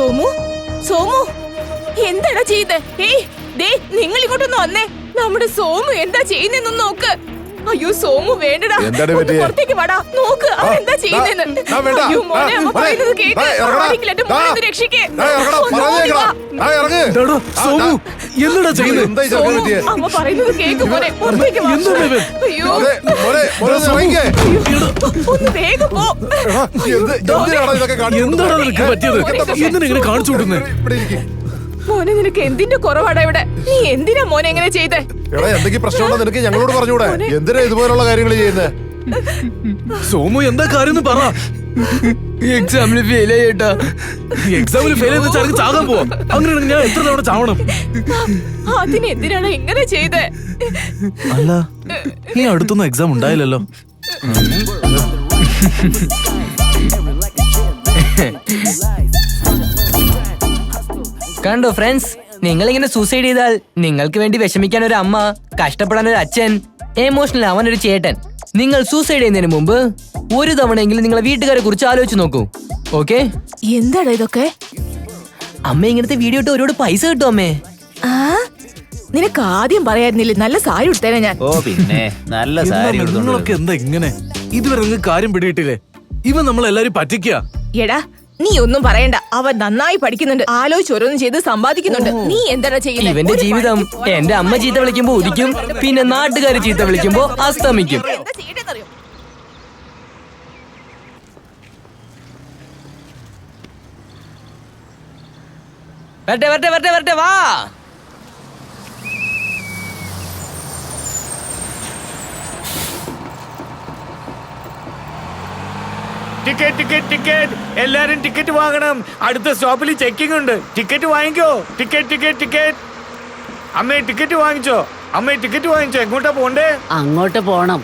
സോമു സോമു എന്താടാ ചെയ്തേ? നിങ്ങൾ ഇങ്ങോട്ടൊന്ന് വന്നേ. നമ്മുടെ സോമു എന്താ ചെയ്യുന്നെന്ന് നോക്ക്. അയ്യോ സോമു വേണ്ടടാ, പുറത്തേക്ക് വാടാ. നോക്ക് അവൻ എന്താ ചെയ്യുന്നെന്ന്. അയ്യോ മോനെ, അമ്മ പറയുന്നത് കേക്ക്. ആരെങ്കിലും എന്റെ മോനെ ഒന്ന് രക്ഷിക്കേ. അമ്മ പറയുന്നത് കേക്ക് മോനെ, പുറത്തേക്ക് വാ. അയ്യോ ഒന്ന് വേഗം പോ. മോനെ നിനക്ക് എന്തിന്റെ കുറവാടാ ഇവിടെ? നീ എന്തിനാ മോനെ എങ്ങനെ ചെയ്തേ? എന്തെങ്കിലും പ്രശ്നമുണ്ടോ നിനക്ക് ഞങ്ങളോട് പറഞ്ഞൂടെ? എന്തിനാ ഇതുപോലുള്ള കാര്യങ്ങൾ ചെയ്യുന്നേ? സോമു എന്താ കാര്യം പറ. എക്സാമിന് ഫെയിൽ ആയിട്ടാ. എക്സാമിന് ഫെയിൽ ചെയ്ത് ചടങ്ങ് ചാകാൻ പോവാ. അങ്ങനെയാണെങ്കിൽ ഞാൻ എത്ര തവണ ചാവണം? അതിനെന്തിനാണ് ഇങ്ങനെ ചെയ്തേ? അല്ല ഈ അടുത്തൊന്നും എക്സാം ഉണ്ടായില്ലല്ലോ. കണ്ടോ ഫ്രണ്ട്സ്, നിങ്ങൾ ഇങ്ങനെ സൂസൈഡ് ചെയ്താൽ നിങ്ങൾക്ക് വേണ്ടി വിഷമിക്കാൻ ഒരു അമ്മ, കഷ്ടപ്പെടാൻ ഒരു അച്ഛൻ, എമോഷണൽ ആവാൻ ഒരു ചേട്ടൻ. നിങ്ങൾ സൂസൈഡ് ചെയ്യുന്നതിന് മുമ്പ് ഒരു തവണയെങ്കിലും നിങ്ങളെ വീട്ടുകാരെ കുറിച്ച് ആലോചിച്ച് നോക്കൂ. ഓക്കെ? എന്താടാ ഇതൊക്കെ? അമ്മ ഇങ്ങനത്തെ വീഡിയോ ഇട്ട് ഒരുപാട് പൈസ കിട്ടും അമ്മേ. നിനക്ക് ആദ്യം പറയായിരുന്നില്ലേ നല്ല സാരി ഉടുത്തേനെ ഞാൻ. ഓ പിന്നെ നല്ല സാരി. നിങ്ങളൊക്കെ എന്താ ഇങ്ങനെ? ഇതുവരെ നിങ്ങൾക്ക് കാര്യം പിടിയിട്ടില്ലേ? ഇവൻ നമ്മളെല്ലാരും പറ്റിക്കുക. എടാ നീ ഒന്നും പറയണ്ട, അവൻ നന്നായി പഠിക്കുന്നുണ്ട്, ആലോചിച്ച് ഓരോന്നും ചെയ്ത് സമ്പാദിക്കുന്നുണ്ട്. നീ എന്താ ചെയ്യുന്നത്? ഇവന്റെ ജീവിതം എന്റെ അമ്മ ചീത്ത വിളിക്കുമ്പോ ഉദിക്കും, പിന്നെ നാട്ടുകാര് ചീത്ത വിളിക്കുമ്പോ അസ്തമിക്കും. വരട്ടെ വരട്ടെ വരട്ടെ വരട്ടെ വാ. ടിക്കറ്റ് ടിക്കറ്റ് ടിക്കറ്റ്, എല്ലാരും ടിക്കറ്റ് വാങ്ങണം. അടുത്ത സ്റ്റോപ്പിൽ ചെക്കിംഗ് ഉണ്ട്. ടിക്കറ്റ് വാങ്ങിക്കോ. Ticket ticket ticket. അമ്മേ ടിക്കറ്റ് വാങ്ങിച്ചോ? അമ്മേ ടിക്കറ്റ് വാങ്ങിച്ചോ? എങ്ങോട്ടാ പോണ്ടേ? അങ്ങോട്ട് പോണം.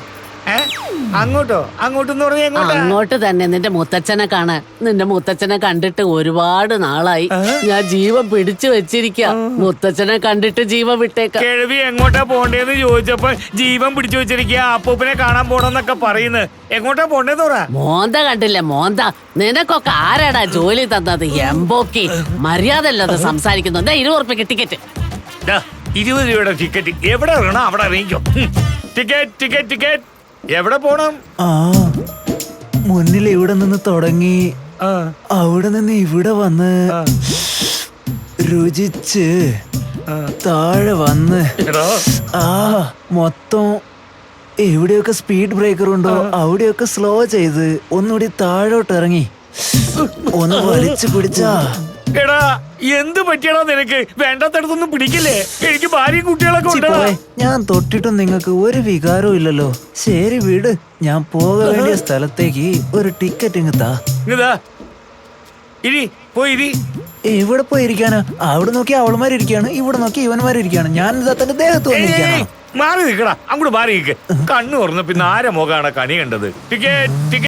അങ്ങോട്ടോ? അങ്ങോട്ടെന്ന് പറഞ്ഞാ എങ്ങോട്ടാ? അങ്ങോട്ട് തന്നെ. നിന്റെ മുത്തച്ഛനെ കാണാൻ. നിന്റെ മുത്തച്ഛനെ കണ്ടിട്ട് ഒരുപാട് നാളായി. ഞാൻ ജീവൻ പിടിച്ചു വെച്ചിരിക്ക. മുത്തച്ഛനെ കണ്ടിട്ട് ജീവൻ വിട്ടേക്ക. കിഴവി എങ്ങോട്ടാ പോണ്ടേന്ന് ചോദിച്ചപ്പോ ജീവൻ പിടിച്ചു വെച്ചിരിക്കുക, അപ്പൂപ്പനെ കാണാൻ പോണെന്നൊക്കെ പറയുന്നത്. എങ്ങോട്ടാ പോണ്ടേന്ന് പറ. മോന്ത കണ്ടില്ലേ മോന്ത? നിനക്കൊക്കെ ആരാടാ ജോലി തന്നത്? എംബോക്കി മര്യാദ അല്ലാതെ സംസാരിക്കുന്നു. 20 ഉറുപ്പിക ടിക്കറ്റ്. 20 രൂപയുടെ ടിക്കറ്റ്. എവിടെ ഇറങ്ങണം അവിടെ ഇറങ്ങിക്കോ. Ticket ticket ticket. എവിടെ പോണം? മുന്നിൽ ഇവിടെ നിന്ന് തുടങ്ങി അവിടെ നിന്ന് ഇവിടെ വന്ന് രുചിച്ച് താഴെ വന്ന് മൊത്തം എവിടെയൊക്കെ സ്പീഡ് ബ്രേക്കർ ഉണ്ടോ അവിടെയൊക്കെ സ്ലോ ചെയ്ത് ഒന്നുകൂടി താഴോട്ട് ഇറങ്ങി ഒന്ന് വലിച്ചു പിടിച്ചാ. എടാ എന്ത് പറ്റിയടാ നിനക്ക്? വേണ്ടാത്തടത്തൊന്നും പിടിക്കില്ലേ? എനിക്ക് ഭാര്യയും കുട്ടികളൊക്കെ ഉണ്ടോ? ഞാൻ തൊട്ടിട്ടും നിങ്ങൾക്ക് ഒരു വികാരവും ഇല്ലല്ലോ. ശരി വീട്, ഞാൻ പോകാൻ വേണ്ടിയ സ്ഥലത്തേക്ക് ഒരു ടിക്കറ്റ് ഇങ്ങത്താ. എവിടെ പോയിരിക്കാനാ? അവിടെ നോക്കി അവളുമാരിയ്ക്കാണ്, ഇവിടെ നോക്കി ഇവന്മാരിയ്ക്കാണ്. ഞാൻ ഇതാ തന്റെ ദേഹത്ത് വന്നിരിക്കാനാ. മാറി നിൽക്കടാ, അങ്ങോട്ട് മാറി നിൽക്ക്. കണ്ണു തുറന്ന് പിന്നെ ആരെ മുഖാണ് കണി കണ്ടത്? Ticket ticket.